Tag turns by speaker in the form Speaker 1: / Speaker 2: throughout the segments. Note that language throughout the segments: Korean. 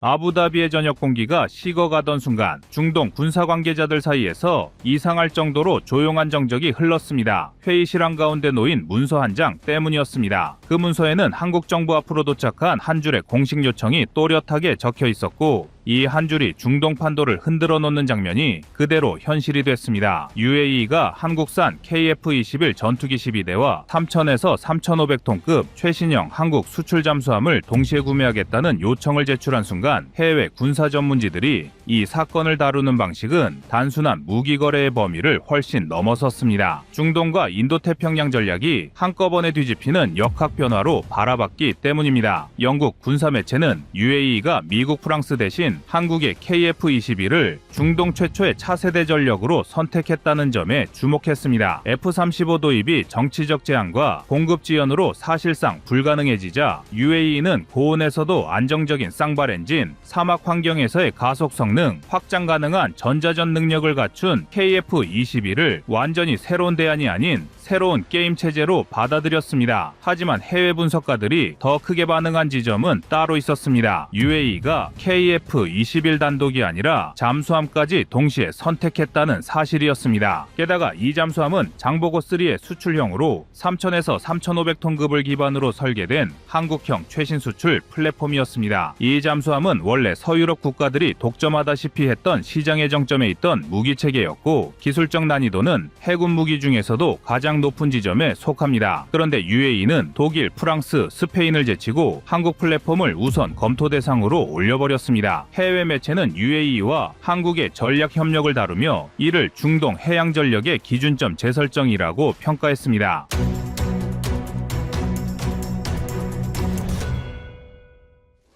Speaker 1: 아부다비의 저녁 공기가 식어가던 순간 중동 군사 관계자들 사이에서 이상할 정도로 조용한 정적이 흘렀습니다. 회의실 한가운데 놓인 문서 한 장 때문이었습니다. 그 문서에는 한국 정부 앞으로 도착한 한 줄의 공식 요청이 또렷하게 적혀 있었고, 이 한 줄이 중동 판도를 흔들어 놓는 장면이 그대로 현실이 됐습니다. UAE가 한국산 KF-21 전투기 12대와 3,000에서 3,500톤급 최신형 한국 수출 잠수함을 동시에 구매하겠다는 요청을 제출한 순간 해외 군사 전문지들이 이 사건을 다루는 방식은 단순한 무기 거래의 범위를 훨씬 넘어섰습니다. 중동과 인도태평양 전략이 한꺼번에 뒤집히는 역학 변화로 바라봤기 때문입니다. 영국 군사 매체는 UAE가 미국, 프랑스 대신 한국의 KF-21을 중동 최초의 차세대 전력으로 선택했다는 점에 주목했습니다. F-35 도입이 정치적 제한과 공급 지연으로 사실상 불가능해지자 UAE는 고온에서도 안정적인 쌍발 엔진, 사막 환경에서의 가속 성능, 확장 가능한 전자전 능력을 갖춘 KF-21을 완전히 새로운 대안이 아닌 새로운 게임 체제로 받아들였습니다. 하지만 해외 분석가들이 더 크게 반응한 지점은 따로 있었습니다. UAE가 KF-21 단독이 아니라 잠수함까지 동시에 선택했다는 사실이었습니다. 게다가 이 잠수함은 장보고3의 수출형으로 3,000에서 3,500톤급을 기반으로 설계된 한국형 최신 수출 플랫폼이었습니다. 이 잠수함은 원래 서유럽 국가들이 독점하다시피 했던 시장의 정점에 있던 무기체계였고, 기술적 난이도는 해군 무기 중에서도 가장 높은 지점에 속합니다. 그런데 UAE는 독일, 프랑스, 스페인을 제치고 한국 플랫폼을 우선 검토 대상으로 올려버렸습니다. 해외 매체는 UAE와 한국의 전략 협력을 다루며 이를 중동 해양 전력의 기준점 재설정이라고 평가했습니다.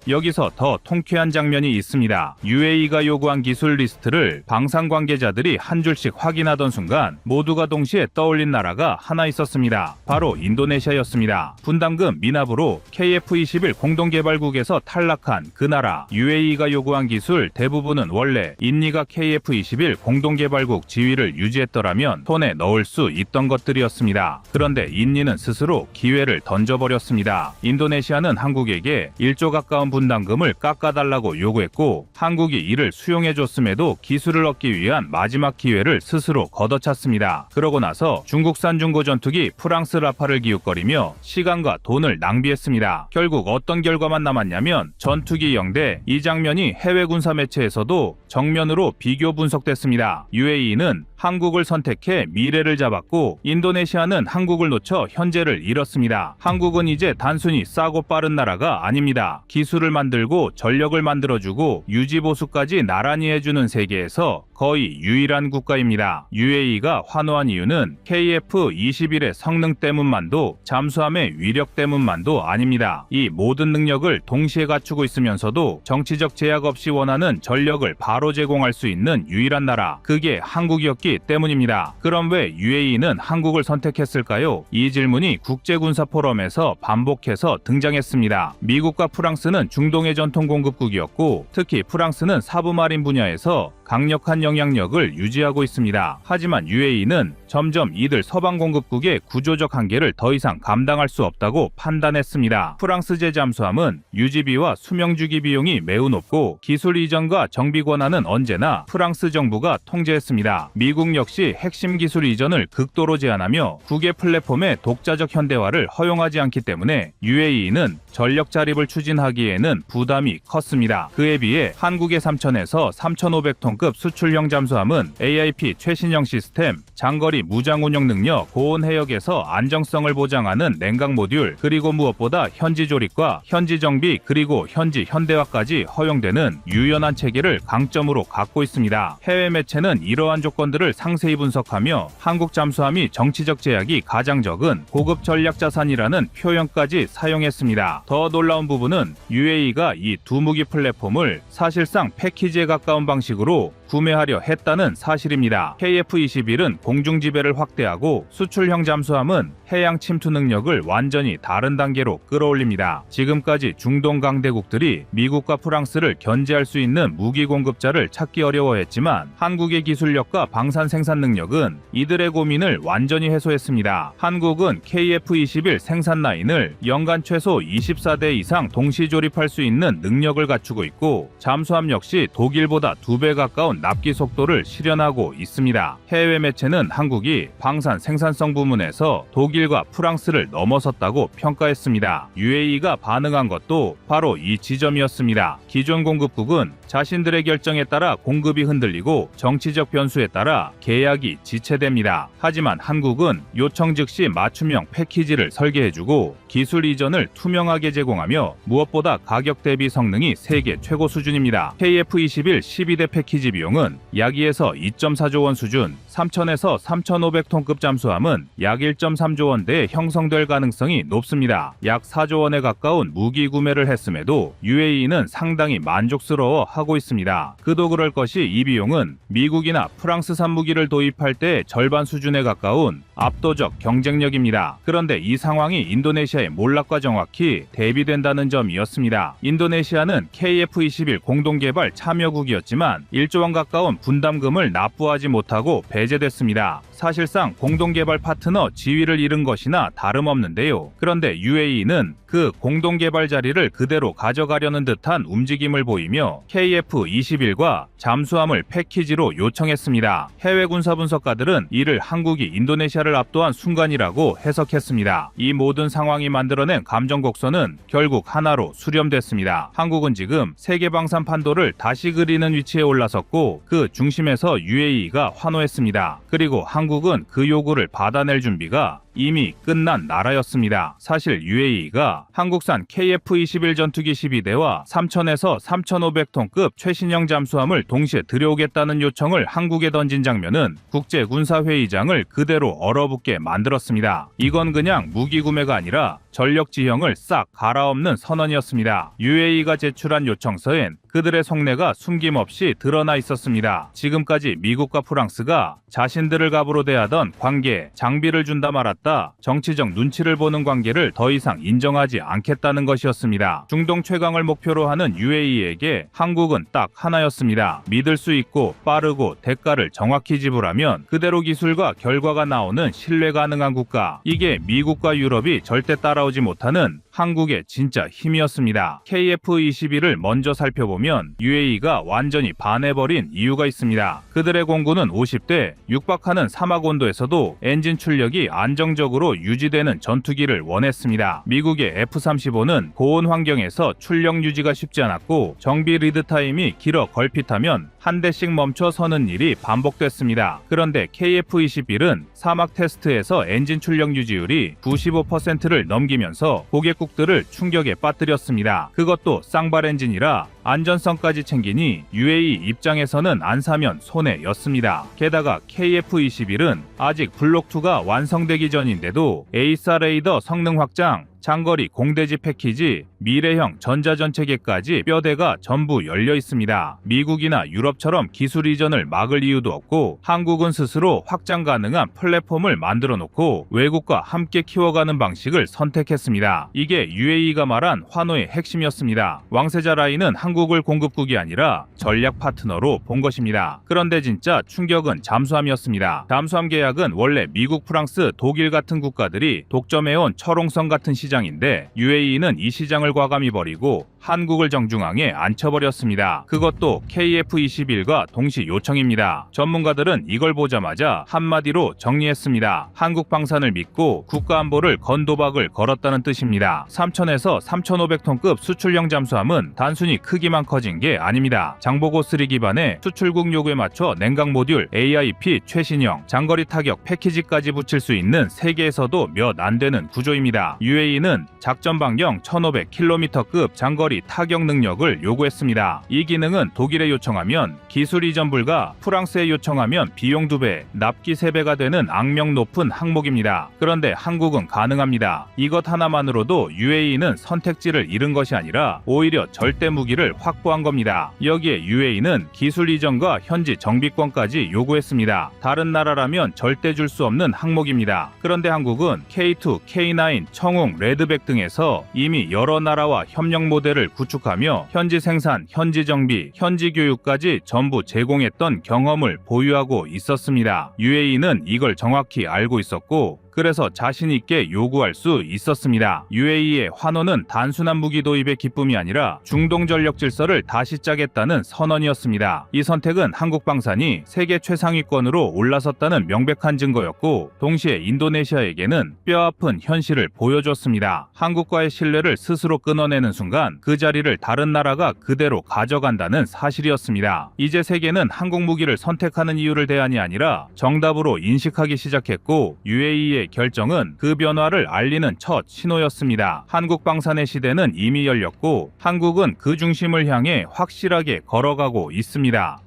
Speaker 1: 여기서 더 통쾌한 장면이 있습니다. UAE가 요구한 기술 리스트를 방산 관계자들이 한 줄씩 확인하던 순간 모두가 동시에 떠올린 나라가 하나 있었습니다. 바로 인도네시아였습니다. 분담금 미납으로 KF-21 공동개발국에서 탈락한 그 나라. UAE가 요구한 기술 대부분은 원래 인니가 KF-21 공동개발국 지위를 유지했더라면 손에 넣을 수 있던 것들이었습니다. 그런데 인니는 스스로 기회를 던져버렸습니다. 인도네시아는 한국에게 1조 가까운 분담금을 깎아달라고 요구했고, 한국이 이를 수용해줬음에도 기술을 얻기 위한 마지막 기회를 스스로 걷어찼습니다. 그러고 나서 중국산 중고전투기 프랑스 라파를 기웃거리며 시간과 돈을 낭비했습니다. 결국 어떤 결과만 남았냐면 전투기 0대. 이 장면이 해외 군사 매체에서도 정면으로 비교 분석됐습니다. UAE는 한국을 선택해 미래를 잡았고, 인도네시아는 한국을 놓쳐 현재를 잃었습니다. 한국은 이제 단순히 싸고 빠른 나라가 아닙니다. 기술을 만들고 전력을 만들어주고 유지보수까지 나란히 해주는 세계에서 거의 유일한 국가입니다. UAE가 환호한 이유는 KF-21의 성능 때문만도, 잠수함의 위력 때문만도 아닙니다. 이 모든 능력을 동시에 갖추고 있으면서도 정치적 제약 없이 원하는 전력을 바로 제공할 수 있는 유일한 나라, 그게 한국이었기 때문입니다. 그럼 왜 UAE는 한국을 선택했을까요? 이 질문이 국제군사 포럼에서 반복해서 등장했습니다. 미국과 프랑스는 중동의 전통 공급국이었고, 특히 프랑스는 사브마린 분야에서 강력한 영향력을 유지하고 있습니다. 하지만 UAE는 점점 이들 서방 공급국의 구조적 한계를 더 이상 감당할 수 없다고 판단했습니다. 프랑스제 잠수함은 유지비와 수명주기 비용이 매우 높고, 기술 이전과 정비 권한은 언제나 프랑스 정부가 통제했습니다. 미국 역시 핵심 기술 이전을 극도로 제한하며 국외 플랫폼의 독자적 현대화를 허용하지 않기 때문에 UAE는 전력 자립을 추진하기에는 부담이 컸습니다. 그에 비해 한국의 3,000에서 3,500톤급 수출형 잠수함은 AIP 최신형 시스템, 장거리 무장 운영 능력, 고온 해역에서 안정성을 보장하는 냉각 모듈, 그리고 무엇보다 현지 조립과 현지 정비, 그리고 현지 현대화까지 허용되는 유연한 체계를 강점으로 갖고 있습니다. 해외 매체는 이러한 조건들을 상세히 분석하며 한국 잠수함이 정치적 제약이 가장 적은 고급 전략 자산이라는 표현까지 사용했습니다. 더 놀라운 부분은 UAE가 이 두 무기 플랫폼을 사실상 패키지에 가까운 방식으로 구매하려 했다는 사실입니다. KF-21은 공중 지배를 확대하고 수출형 잠수함은 해양 침투 능력을 완전히 다른 단계로 끌어올립니다. 지금까지 중동 강대국들이 미국과 프랑스를 견제할 수 있는 무기 공급자를 찾기 어려워했지만 한국의 기술력과 방산 생산 능력은 이들의 고민을 완전히 해소했습니다. 한국은 KF-21 생산 라인을 연간 최소 24대 이상 동시 조립할 수 있는 능력을 갖추고 있고 잠수함 역시 독일보다 2배 가까운 납기 속도를 실현하고 있습니다. 해외 매체는 한국이 방산 생산성 부문에서 독일과 프랑스를 넘어섰다고 평가했습니다. UAE가 반응한 것도 바로 이 지점이었습니다. 기존 공급국은 자신들의 결정에 따라 공급이 흔들리고 정치적 변수에 따라 계약이 지체됩니다. 하지만 한국은 요청 즉시 맞춤형 패키지를 설계해주고 기술 이전을 투명하게 제공하며 무엇보다 가격 대비 성능이 세계 최고 수준입니다. KF-21 12대 패키지 비용은 약 2에서 2.4조 원 수준, 3,000에서 3,500톤급 잠수함은 약 1.3조 원대에 형성될 가능성이 높습니다. 약 4조 원에 가까운 무기 구매를 했음에도 UAE는 상당히 만족스러워 하고 있습니다. 그도 그럴 것이 이 비용은 미국이나 프랑스산 무기를 도입할 때 절반 수준에 가까운 압도적 경쟁력입니다. 그런데 이 상황이 인도네시아의 몰락과 정확히 대비된다는 점이었습니다. 인도네시아는 KF-21 공동개발 참여국이었지만 1조 원 가까운 분담금을 납부하지 못하고 배제됐습니다. 사실상 공동개발 파트너 지위를 잃은 것이나 다름없는데요. 그런데 UAE는 그 공동개발 자리를 그대로 가져가려는 듯한 움직임을 보이며 KF-21과 잠수함을 패키지로 요청했습니다. 해외 군사 분석가들은 이를 한국이 인도네시아를 압도한 순간이라고 해석했습니다. 이 모든 상황이 만들어낸 감정 곡선은 결국 하나로 수렴됐습니다. 한국은 지금 세계 방산 판도를 다시 그리는 위치에 올라섰고 그 중심에서 UAE가 환호했습니다. 그리고 한국은 그 요구를 받아낼 준비가 이미 끝난 나라였습니다. 사실 UAE가 한국산 KF-21 전투기 12대와 3,000에서 3,500톤급 최신형 잠수함을 동시에 들여오겠다는 요청을 한국에 던진 장면은 국제군사회의장을 그대로 얼어붙게 만들었습니다. 이건 그냥 무기 구매가 아니라 전력 지형을 싹 갈아엎는 선언이었습니다. UAE가 제출한 요청서엔 그들의 속내가 숨김없이 드러나 있었습니다. 지금까지 미국과 프랑스가 자신들을 갑으로 대하던 관계, 장비를 준다 말았다, 정치적 눈치를 보는 관계를 더 이상 인정하지 않겠다는 것이었습니다. 중동 최강을 목표로 하는 UAE에게 한국은 딱 하나였습니다. 믿을 수 있고 빠르고 대가를 정확히 지불하면 그대로 기술과 결과가 나오는 신뢰 가능한 국가. 이게 미국과 유럽이 절대 따라오지 못하는 한국의 진짜 힘이었습니다. KF-21을 먼저 살펴보면 UAE가 완전히 반해버린 이유가 있습니다. 그들의 공군은 50대, 육박하는 사막 온도에서도 엔진 출력이 안정적으로 유지되는 전투기를 원했습니다. 미국의 F-35는 고온 환경에서 출력 유지가 쉽지 않았고 정비 리드 타임이 길어 걸핏하면 한 대씩 멈춰 서는 일이 반복됐습니다. 그런데 KF-21은 사막 테스트에서 엔진 출력 유지율이 95%를 넘기면서 고객국들을 충격에 빠뜨렸습니다. 그것도 쌍발 엔진이라 안전성까지 챙기니 UAE 입장에서는 안 사면 손해였습니다. 게다가 KF-21은 아직 블록2가 완성되기 전인데도 A4 레이더 성능 확장, 장거리 공대지 패키지, 미래형 전자전체계까지 뼈대가 전부 열려 있습니다. 미국이나 유럽처럼 기술 이전을 막을 이유도 없고 한국은 스스로 확장 가능한 플랫폼을 만들어 놓고 외국과 함께 키워가는 방식을 선택했습니다. 이게 UAE가 말한 환호의 핵심이었습니다. 왕세자 라인은 한국을 공급국이 아니라 전략 파트너로 본 것입니다. 그런데 진짜 충격은 잠수함이었습니다. 잠수함 계약은 원래 미국, 프랑스, 독일 같은 국가들이 독점해온 철옹성 같은 시장인데 UAE는 이 시장을 과감히 버리고 한국을 정중앙에 앉혀버렸습니다. 그것도 KF-21과 동시 요청입니다. 전문가들은 이걸 보자마자 한마디로 정리했습니다. 한국 방산을 믿고 국가안보를 건 도박을 걸었다는 뜻입니다. 3,000에서 3,500톤급 수출형 잠수함은 단순히 크기만 커진 게 아닙니다. 장보고 3 기반의 수출국 요구에 맞춰 냉각 모듈, AIP 최신형, 장거리 타격 패키지까지 붙일 수 있는 세계에서도 몇 안 되는 구조입니다. UAE는 작전 반경 1,500km급 장거리 UAE 타격 능력을 요구했습니다. 이 기능은 독일에 요청하면 기술 이전 불가, 프랑스에 요청하면 비용 2배, 납기 3배가 되는 악명 높은 항목입니다. 그런데 한국은 가능합니다. 이것 하나만으로도 UAE는 선택지를 잃은 것이 아니라 오히려 절대 무기를 확보한 겁니다. 여기에 UAE는 기술 이전과 현지 정비권까지 요구했습니다. 다른 나라라면 절대 줄 수 없는 항목입니다. 그런데 한국은 K2, K9, 청웅, 레드백 등에서 이미 여러 나라와 협력 모델을 구축하며 현지 생산, 현지 정비, 현지 교육까지 전부 제공했던 경험을 보유하고 있었습니다. UAE는 이걸 정확히 알고 있었고 그래서 자신 있게 요구할 수 있었습니다. UAE의 환호는 단순한 무기 도입의 기쁨이 아니라 중동 전력 질서를 다시 짜겠다는 선언이었습니다. 이 선택은 한국 방산이 세계 최상위권으로 올라섰다는 명백한 증거였고 동시에 인도네시아에게는 뼈아픈 현실을 보여줬습니다. 한국과의 신뢰를 스스로 끊어내는 순간 그 자리를 다른 나라가 그대로 가져간다는 사실이었습니다. 이제 세계는 한국 무기를 선택하는 이유를 대안이 아니라 정답으로 인식하기 시작했고 UAE의 결정은 그 변화를 알리는 첫 신호였습니다. 한국 방산의 시대는 이미 열렸고 한국은 그 중심을 향해 확실하게 걸어가고 있습니다.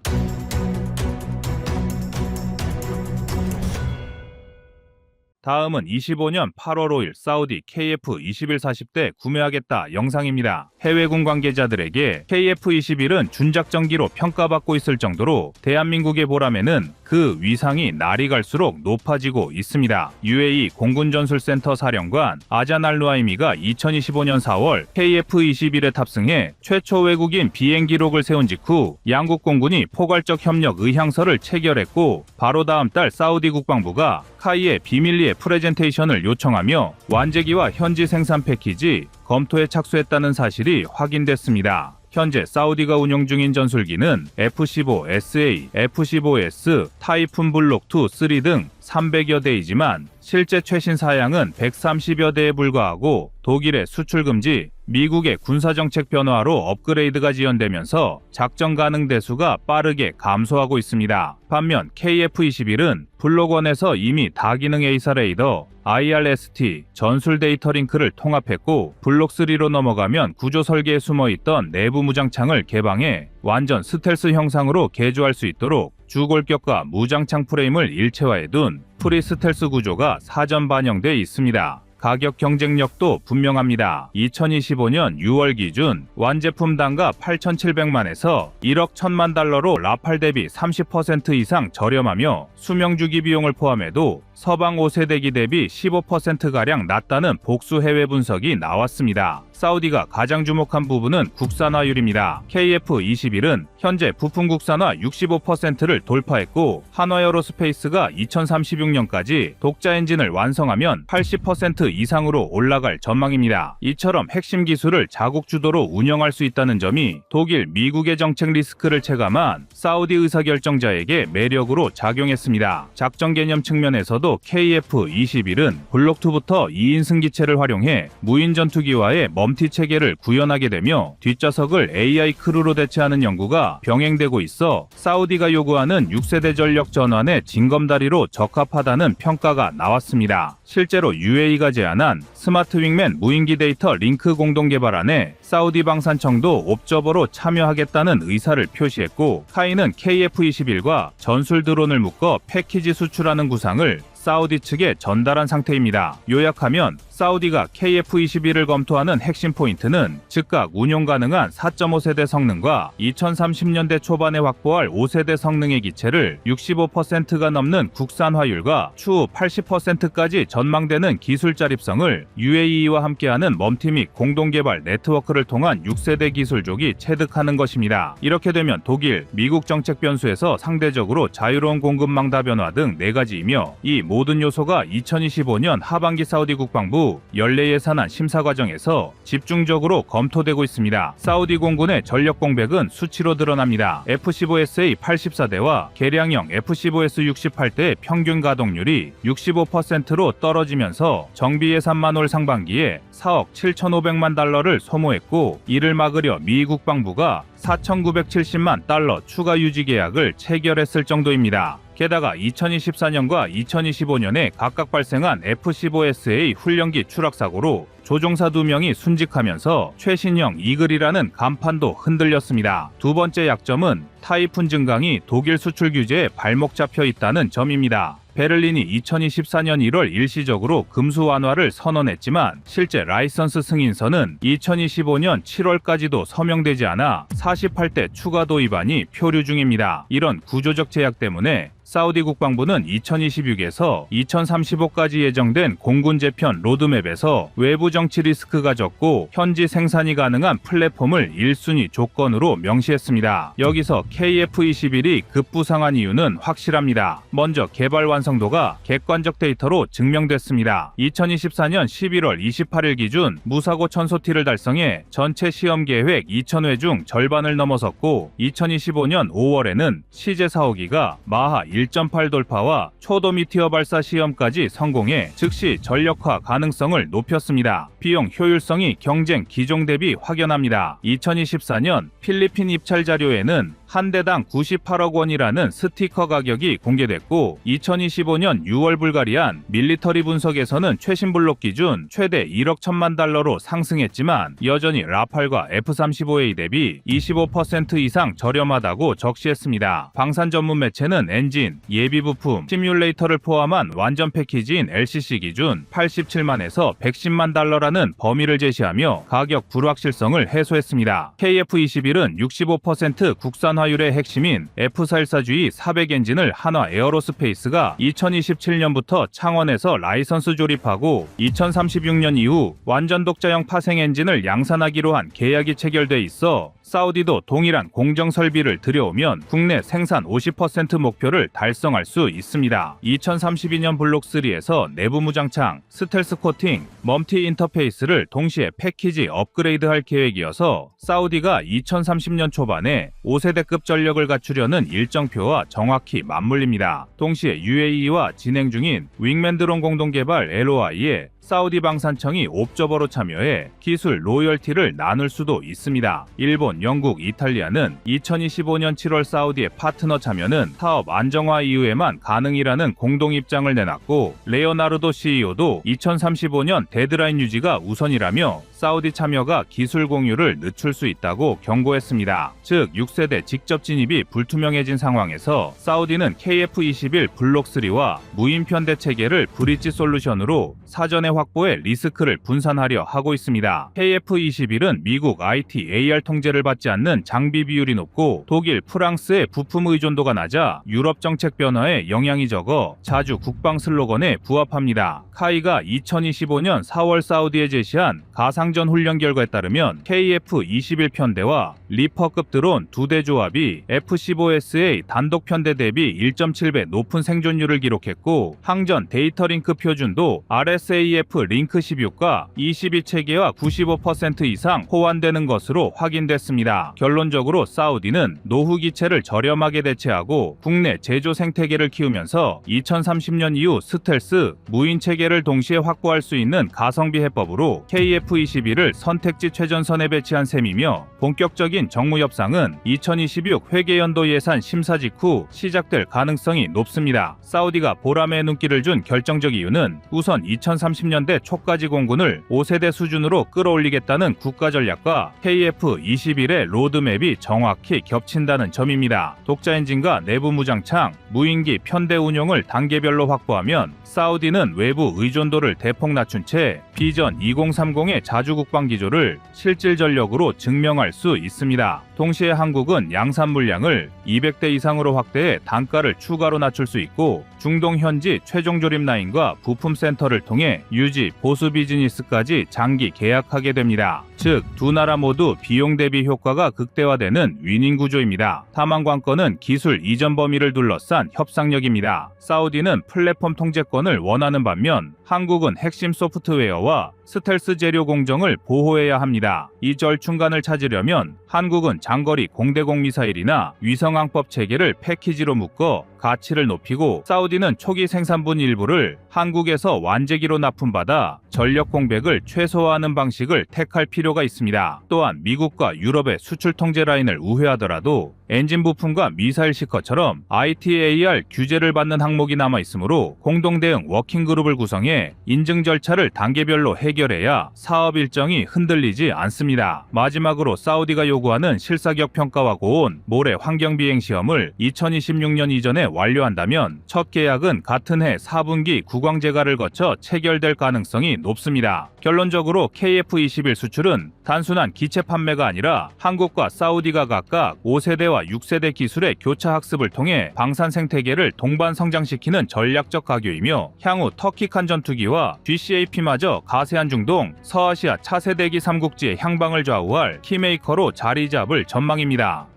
Speaker 1: 다음은 25년 8월 5일 사우디 KF-21 40대 구매하겠다 영상입니다. 해외군 관계자들에게 KF-21은 준작전기로 평가받고 있을 정도로 대한민국의 보람에는 그 위상이 날이 갈수록 높아지고 있습니다. UAE 공군전술센터 사령관 아잔 알루아이미가 2025년 4월 KF-21에 탑승해 최초 외국인 비행 기록을 세운 직후 양국 공군이 포괄적 협력 의향서를 체결했고 바로 다음 달 사우디 국방부가 카이의 비밀리에 프레젠테이션을 요청하며 완제기와 현지 생산 패키지 검토에 착수했다는 사실이 확인됐습니다. 현재 사우디가 운용 중인 전술기는 F-15SA, F-15S, 타이푼 블록 2, 3 등 300여 대이지만 실제 최신 사양은 130여 대에 불과하고 독일의 수출 금지, 미국의 군사정책 변화로 업그레이드가 지연되면서 작전 가능 대수가 빠르게 감소하고 있습니다. 반면 KF-21은 블록 1에서 이미 다기능 A사 레이더, IRST, 전술 데이터 링크를 통합했고 블록 3로 넘어가면 구조 설계에 숨어있던 내부 무장창을 개방해 완전 스텔스 형상으로 개조할 수 있도록 주골격과 무장창 프레임을 일체화해둔 프리 스텔스 구조가 사전 반영돼 있습니다. 가격 경쟁력도 분명합니다. 2025년 6월 기준 완제품 단가 8,700만에서 1억 1,000만 달러로 라팔 대비 30% 이상 저렴하며 수명주기 비용을 포함해도 서방 5세대기 대비 15%가량 낮다는 복수 해외 분석이 나왔습니다. 사우디가 가장 주목한 부분은 국산화율입니다. KF-21은 현재 부품 국산화 65%를 돌파했고 한화에어로스페이스가 2036년까지 독자 엔진을 완성하면 80% 이상으로 올라갈 전망입니다. 이처럼 핵심 기술을 자국 주도로 운영할 수 있다는 점이 독일, 미국의 정책 리스크를 체감한 사우디 의사결정자에게 매력으로 작용했습니다. 작전 개념 측면에서도 KF-21은 블록2부터 2인승 기체를 활용해 무인 전투기와의 멀티 체계를 구현하게 되며 뒷좌석을 AI 크루로 대체하는 연구가 병행되고 있어 사우디가 요구하는 6세대 전력 전환의 징검다리로 적합하다는 평가가 나왔습니다. 실제로 UAE가 제안한 스마트 윙맨 무인기 데이터 링크 공동 개발안에 사우디 방산청도 옵저버로 참여하겠다는 의사를 표시했고 카이는 KF-21과 전술 드론을 묶어 패키지 수출하는 구상을 사우디 측에 전달한 상태입니다. 요약하면 사우디가 KF-21을 검토하는 핵심 포인트는 즉각 운용 가능한 4.5세대 성능과 2030년대 초반에 확보할 5세대 성능의 기체를 65%가 넘는 국산화율과 추후 80%까지 전망되는 기술 자립성을 UAE와 함께하는 멈티 및 공동개발 네트워크를 통한 6세대 기술족이 체득하는 것입니다. 이렇게 되면 독일, 미국 정책 변수에서 상대적으로 자유로운 공급망 다변화 등 4가지이며 이 모든 요소가 2025년 하반기 사우디 국방부 연례 예산안 심사 과정에서 집중적으로 검토되고 있습니다. 사우디 공군의 전력 공백은 수치로 드러납니다. F-15SA 84대와 개량형 F-15S 68대의 평균 가동률이 65%로 떨어지면서 정비 예산만 올 상반기에 4억 7,500만 달러를 소모했고 이를 막으려 미 국방부가 4,970만 달러 추가 유지 계약을 체결했을 정도입니다. 게다가 2024년과 2025년에 각각 발생한 F-15SA 훈련기 추락 사고로 조종사 2명이 순직하면서 최신형 이글이라는 간판도 흔들렸습니다. 두 번째 약점은 타이푼 증강이 독일 수출 규제에 발목 잡혀 있다는 점입니다. 베를린이 2024년 1월 일시적으로 금수 완화를 선언했지만 실제 라이선스 승인서는 2025년 7월까지도 서명되지 않아 48대 추가 도입안이 표류 중입니다. 이런 구조적 제약 때문에 사우디 국방부는 2026에서 2035까지 예정된 공군 재편 로드맵에서 외부 정치 리스크가 적고 현지 생산이 가능한 플랫폼을 1순위 조건으로 명시했습니다. 여기서 KF-21이 급부상한 이유는 확실합니다. 먼저 개발 완성도가 객관적 데이터로 증명됐습니다. 2024년 11월 28일 기준 무사고 1000소티를 달성해 전체 시험 계획 2000회 중 절반을 넘어섰고 2025년 5월에는 시제 4호기가 마하 1.8 돌파와 초도미티어 발사 시험까지 성공해 즉시 전력화 가능성을 높였습니다. 비용 효율성이 경쟁 기종 대비 확연합니다. 2024년 필리핀 입찰 자료에는 한 대당 98억 원이라는 스티커 가격이 공개됐고 2025년 6월 불가리안 밀리터리 분석에서는 최신 블록 기준 최대 1억 1000만 달러로 상승했지만 여전히 라팔과 F-35A 대비 25% 이상 저렴하다고 적시했습니다. 방산 전문 매체는 엔진, 예비 부품, 시뮬레이터를 포함한 완전 패키지인 LCC 기준 87만에서 110만 달러라는 범위를 제시하며 가격 불확실성을 해소했습니다. KF-21은 65% 국산화율의 핵심인 F414G 400 엔진을 한화 에어로스페이스가 2027년부터 창원에서 라이선스 조립하고 2036년 이후 완전 독자형 파생 엔진을 양산하기로 한 계약이 체결돼 있어 사우디도 동일한 공정 설비를 들여오면 국내 생산 50% 목표를 달성할 수 있습니다. 2032년 블록 3에서 내부 무장창, 스텔스 코팅, 멈티 인터페이스를 동시에 패키지 업그레이드할 계획이어서 사우디가 2030년 초반에 5세대급 전력을 갖추려는 일정표와 정확히 맞물립니다. 동시에 UAE와 진행 중인 윙맨 드론 공동 개발 LOI에 사우디 방산청이 옵저버로 참여해 기술 로열티를 나눌 수도 있습니다. 일본, 영국, 이탈리아는 2025년 7월 사우디의 파트너 참여는 사업 안정화 이후에만 가능이라는 공동 입장을 내놨고 레오나르도 CEO도 2035년 데드라인 유지가 우선이라며 사우디 참여가 기술 공유를 늦출 수 있다고 경고했습니다. 즉 6세대 직접 진입이 불투명해진 상황에서 사우디는 KF-21 블록 3와 무인 편대 체계를 브릿지 솔루션으로 사전에 확보해 리스크를 분산하려 하고 있습니다. KF-21은 미국 ITAR 통제를 받지 않는 장비 비율이 높고 독일, 프랑스의 부품 의존도가 낮아 유럽 정책 변화에 영향이 적어 자주 국방 슬로건에 부합합니다. 카이가 2025년 4월 사우디에 제시한 가상전 훈련 결과에 따르면 KF-21 편대와 리퍼급 드론 2대 조합이 F-15SA 단독 편대 대비 1.7배 높은 생존율을 기록했고 항전 데이터 링크 표준도 RSAF 링크 16과 22 체계와 95% 이상 호환되는 것으로 확인됐습니다. 결론적으로 사우디는 노후 기체를 저렴하게 대체하고 국내 제조 생태계를 키우면서 2030년 이후 스텔스, 무인 체계를 동시에 확보할 수 있는 가성비 해법으로 KF-21을 선택지 최전선에 배치한 셈이며 본격적인 정무 협상은 2026 회계연도 예산 심사 직후 시작될 가능성이 높습니다. 사우디가 보람의 눈길을 준 결정적 이유는 우선 2030년대 초까지 공군을 5세대 수준으로 끌어올리겠다는 국가 전략과 KF-21의 로드맵이 정확히 겹친다는 점입니다. 독자 엔진과 내부 무장창, 무인기 편대 운용을 단계별로 확보하면 사우디는 외부 의존도를 대폭 낮춘 채 비전 2030의 자주 국방 기조를 실질 전력으로 증명할 수 있습니다. 동시에 한국은 양산 물량을 200대 이상으로 확대해 단가를 추가로 낮출 수 있고 중동 현지 최종 조립 라인과 부품 센터를 통해 유지, 보수 비즈니스까지 장기 계약하게 됩니다. 즉, 두 나라 모두 비용 대비 효과가 극대화되는 윈윈 구조입니다. 다만 관건은 기술 이전 범위를 둘러싼 협상력입니다. 사우디는 플랫폼 통제권을 원하는 반면 한국은 핵심 소프트웨어와 스텔스 재료 공정을 보호해야 합니다. 이 절충간을 찾으려면 한국은 장거리 공대공 미사일이나 위성항법 체계를 패키지로 묶어 가치를 높이고 사우디는 초기 생산분 일부를 한국에서 완제기로 납품받아 전력 공백을 최소화하는 방식을 택할 필요가 있습니다. 또한 미국과 유럽의 수출 통제 라인을 우회하더라도 엔진 부품과 미사일 시커처럼 ITAR 규제를 받는 항목이 남아있으므로 공동대응 워킹그룹을 구성해 인증 절차를 단계별로 해결해야 사업 일정이 흔들리지 않습니다. 마지막으로 사우디가 요구하는 실사격 평가와 고온, 모래 환경 비행 시험을 2026년 이전에 완료한다면 첫 계약은 같은 해 4분기 국왕제가를 거쳐 체결될 가능성이 높습니다. 결론적으로 KF-21 수출은 단순한 기체 판매가 아니라 한국과 사우디가 각각 5세대와 6세대 기술의 교차 학습을 통해 방산 생태계를 동반 성장시키는 전략적 가교이며 향후 터키칸 전투기와 GCAP마저 가세안 중동, 서아시아 차세대기 3국지의 향방을 좌우할 키메이커로 자리 잡을 전망입니다.